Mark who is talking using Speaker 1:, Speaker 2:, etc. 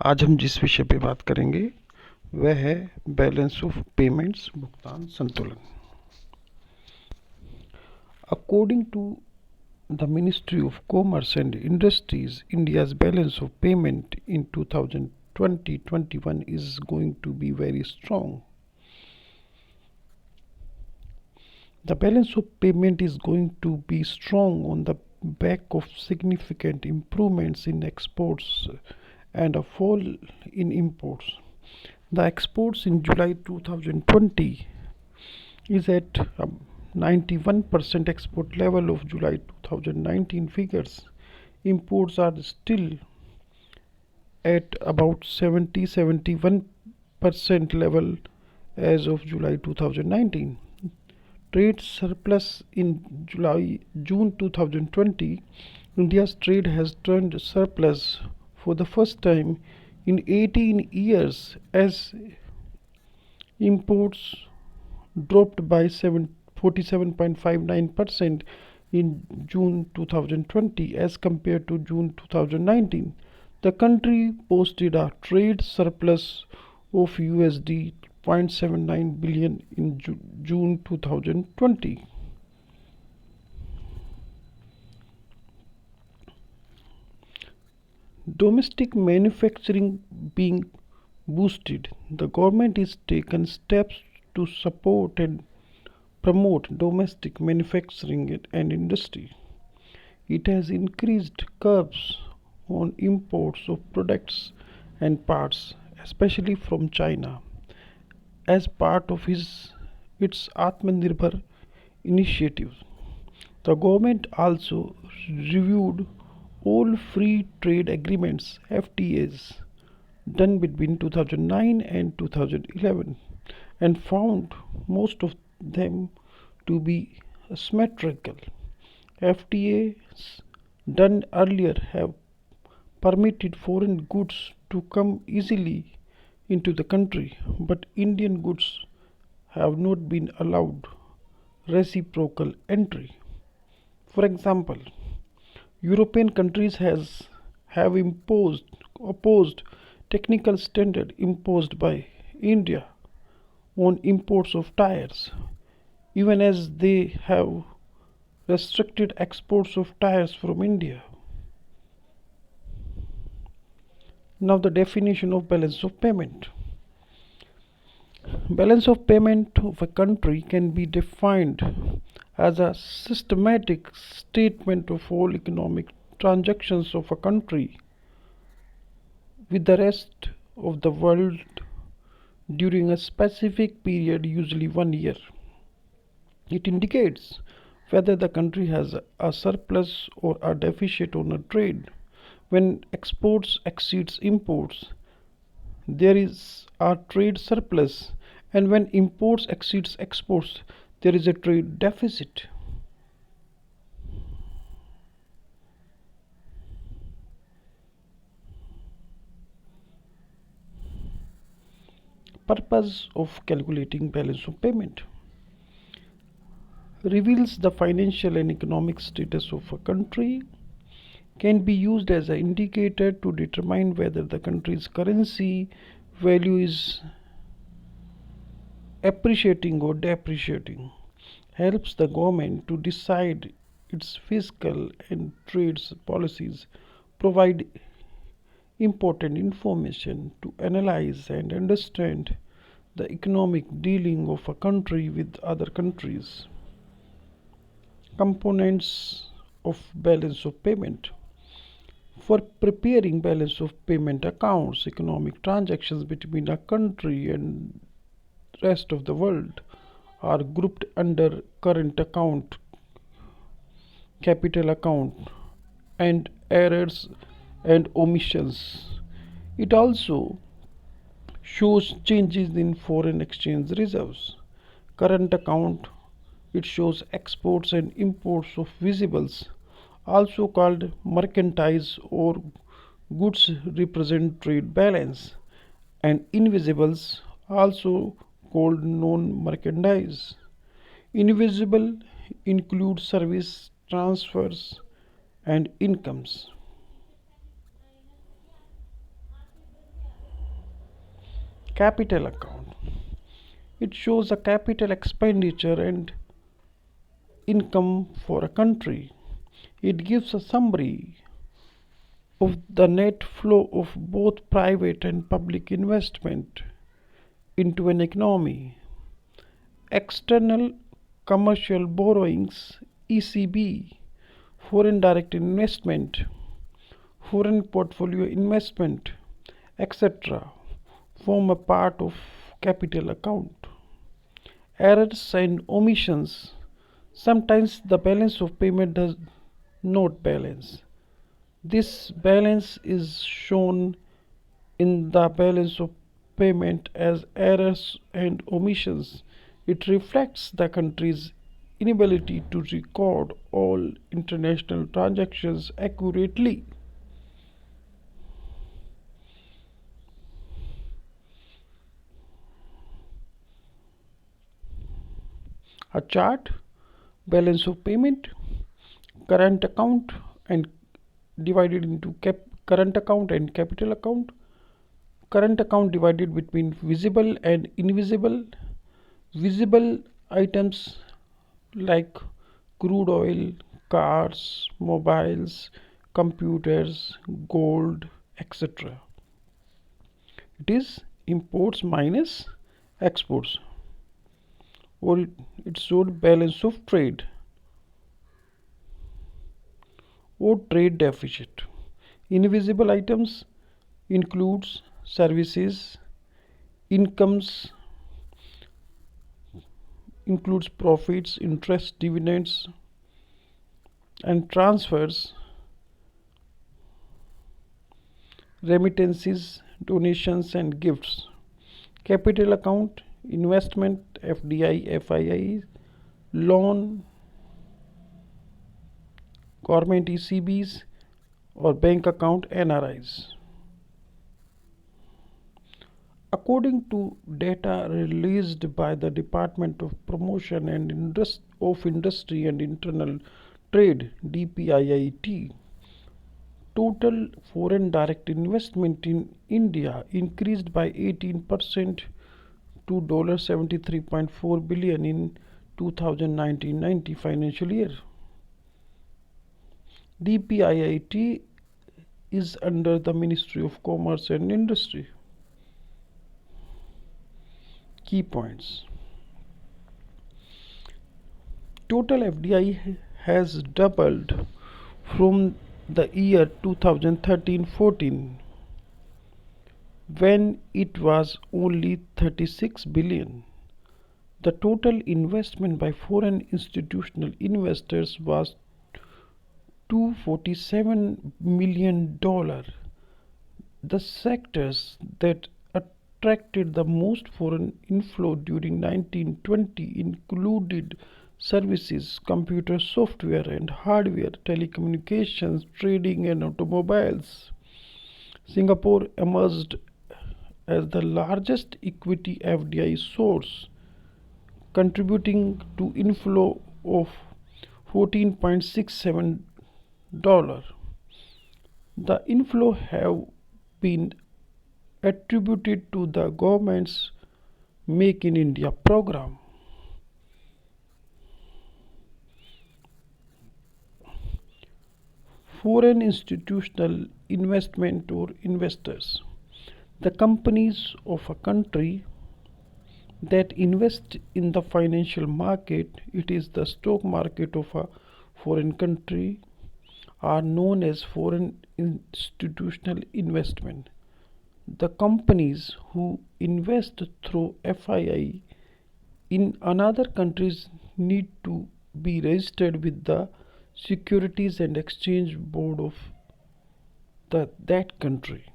Speaker 1: आज हम जिस विषय पे बात करेंगे वह है बैलेंस ऑफ पेमेंट्स, भुगतान संतुलन। According to the ministry of commerce and industries, India's balance of payment in 2020-21 is going to be very strong. The balance of payment is going to be strong on the back of significant improvements in exports and a fall in imports. The exports in July 2020 is at 91% export level of July 2019 figures. Imports are still at about 71% level as of July 2019. Trade surplus in June 2020. India's trade has turned surplus for the first time in 18 years as imports dropped by 47.59% in June 2020 as compared to June 2019. The country posted a trade surplus of USD 0.79 billion in June 2020. Domestic manufacturing being boosted. The government is taken steps to support and promote domestic manufacturing and industry. It has increased curbs on imports of products and parts, especially from China, as part of its Atmanirbhar initiative. The government also reviewed all free trade agreements (FTAs) done between 2009 and 2011 and found most of them to be symmetrical. FTAs done earlier have permitted foreign goods to come easily into the country, but Indian goods have not been allowed reciprocal entry. For example, European countries have opposed technical standard imposed by India on imports of tires, even as they have restricted exports of tires from India. Now the definition of balance of payment. Balance of payment of a country can be defined as a systematic statement of all economic transactions of a country with the rest of the world during a specific period, usually 1 year. It indicates whether the country has a surplus or a deficit on a trade. When exports exceeds imports, there is a trade surplus, and when imports exceeds exports, there is a trade deficit. Purpose of calculating balance of payment reveals the financial and economic status of a country, can be used as an indicator to determine whether the country's currency value is appreciating or depreciating, helps the government to decide its fiscal and trade policies, provide important information to analyze and understand the economic dealing of a country with other countries. Components of balance of payment. For preparing balance of payment accounts, economic transactions between a country and rest of the world are grouped under current account, capital account, and errors and omissions. It also shows changes in foreign exchange reserves. Current account, it shows exports and imports of visibles, also called merchandise or goods represent trade balance, and invisibles, also called non-merchandise. Invisible include service transfers and incomes. Capital account. It shows the capital expenditure and income for a country. It gives a summary of the net flow of both private and public investment into an economy. External commercial borrowings ECB, foreign direct investment, foreign portfolio investment, etc., form a part of capital account. Errors and omissions. Sometimes the balance of payment does not balance. This balance is shown in the balance of payment as errors and omissions. It reflects the country's inability to record all international transactions accurately. A chart, balance of payment, current account and divided into current account and capital account, current account divided between visible and invisible. Visible items like crude oil, cars, mobiles, computers, gold, etc. It is imports minus exports, or it showed balance of trade or trade deficit. Invisible items includes services, incomes includes profits, interest, dividends, and transfers, remittances, donations, and gifts. Capital account, investment, FDI, FII, loan, government ECBs, or bank account NRIs. According to data released by the Department of Promotion and Industry and Internal Trade (DPIIT), total foreign direct investment in India increased by 18% to $73.4 billion in 2019-90 financial year. DPIIT is under the Ministry of Commerce and Industry. Key points. Total FDI has doubled from the year 2013-14, when it was only 36 billion. The total investment by foreign institutional investors was $247 million. The sectors that attracted the most foreign inflow during 1920 included services, computer software and hardware, telecommunications, trading and automobiles. Singapore emerged as the largest equity FDI source, contributing to inflow of $14.67. The inflow have been attributed to the government's Make in India program. Foreign institutional investment or investors. The companies of a country that invest in the financial market, it is the stock market of a foreign country, are known as foreign institutional investment. The companies who invest through FII in another countries need to be registered with the Securities and Exchange Board of that country.